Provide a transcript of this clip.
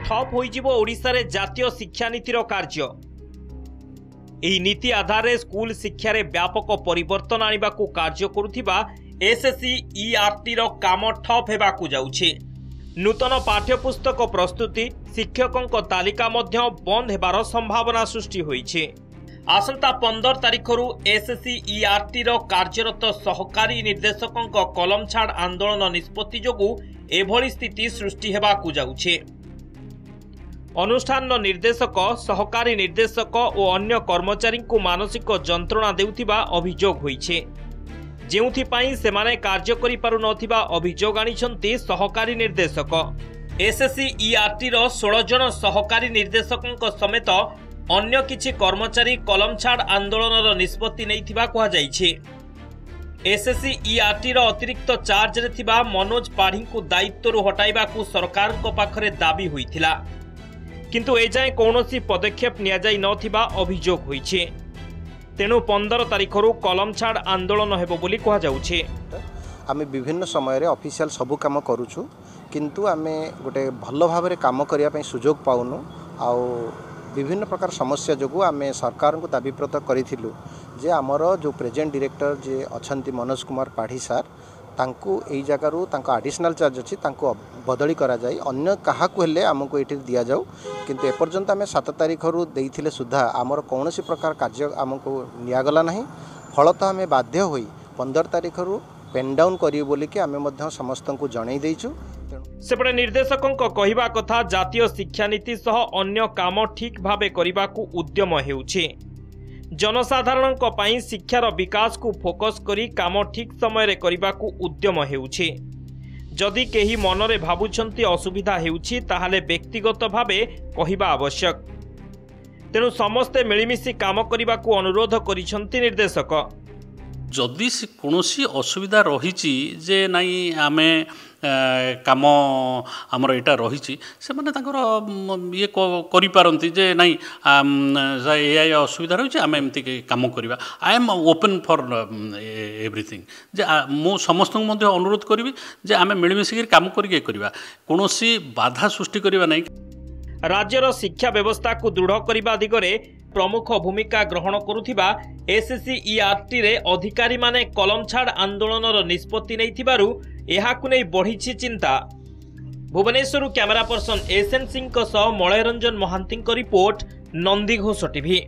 ठप होइजिबो ओडिशारे जातीय शिक्षा नीतिर कार्य। एही नीति आधार स्कूल शिक्षा रे व्यापक परिवर्तन आनिबाकू कार्य करुथिबा एसएससी ईआरटी रो काम ठप हेबाकू जाउछे। नूतन पाठ्यपुस्तक प्रस्तुति शिक्षकों तालिका मध्य बंद हेबार संभावना सृष्टि होइछे। आसंता 15 तारिखरु एसएससी ईआरटी रो कार्यरत सहकारी निर्देशकों कलम छाड़ आंदोलन निष्पत्ति जोगु एभली स्थिति सृष्टि हेबाकू जाउछे। अनुष्ठान निर्देशक सहकारी निर्देशक और अन्य कर्मचारी को मानसिक जंत्रणा देउथिबा अभियोग होइछे, जेउथिपाई सेमाने कार्य करि पारु नथिबा अभियोग आनिछन्ति सहकारी निर्देशक। एसएससी ईआरटी रो 16 जन सहकारी निर्देशकों समेत अन्य किछि कर्मचारी कलम छाड़ आंदोलन निष्पत्ति नैथिबा कहा जाइछे। एसएससी ईआरटी रो अतिरिक्त चार्ज रे थिबा मनोज पाढ़ी को दायित्व हटाइबाकू सरकार को पाखरे दाबी होइथिला, किंतु एजाए कौनसी पदक्षेप निया जाई नथिबा अभियोग होइछे। तेणु 15 तारिखरु कलम छाड़ आंदोलन हेबो बोली कहा जाउछे। आमे विभिन्न समय रे ऑफिशियल सबु काम करूछु, किंतु आमे गोटे भल भाव रे काम करिया पई सुजोग पाउनु। आउ विभिन्न प्रकार समस्या जोगु आमे सरकार को दाबीप्रत करिथिलु जे आमर जो प्रेजेंट डायरेक्टर जे अछंती मनोज कुमार पाढ़ी सार तांकु एई जगारू तांको एडिशनल चार्ज अछि तांको बदली करा जाय, अन्य काहाकू हेले आमको एठी दिया जाऊ। किंतु एपर्यंत आमे 7 तारिखरु देइथिले सुधा आमर कौनसी प्रकार कार्य आमको नियागला नाही। फलतः आमे बाध्य होई 15 तारिखरु पेन डाउन करी बोली कि आमे मध्य समस्त को जणाई देइछु। सेपटे निर्देशकों कहवा कथा जातीय शिक्षा नीति सह अन्य काम ठीक भावे करिबाकू उद्यम हेउछे। जनसाधारण पई शिक्षार विकास को फोकस करी काम ठीक समय रे करिबाकू उद्यम हेउछे। जदि केही मनरे भाबुछंती असुविधा हेउछि ताहाले व्यक्तिगत भावे कहिबा आवश्यक। तेणु समस्ते मिलिमिशि काम करिबाकू अनुरोध करिछंती निर्देशक। जदि कौनसी असुविधा रही जे नाई आमे काम आमर यहाँ रही से माने ये करि पारंती जे नाई ये असुविधा रही आम एमती काम करवा। I am open for everything जे मु समस्त अनुरोध करी जे आम मिलमिशिक काम करके करवा, कौनसी बाधा सृष्टि करवा नहीं। राज्यर शिक्षा व्यवस्था को दृढ़ करने दिगरे प्रमुख भूमिका ग्रहण करुथिबा एसएससी ईआरटी रे अधिकारी माने कलम छाड़ आंदोलन निष्पत्ति नैथिबारु एहाकु नै बढ़िछि चिंता। Bhubaneswar camera person SN Singh सह मलय रंजन महांती रिपोर्ट, नंदीघोष टीवी।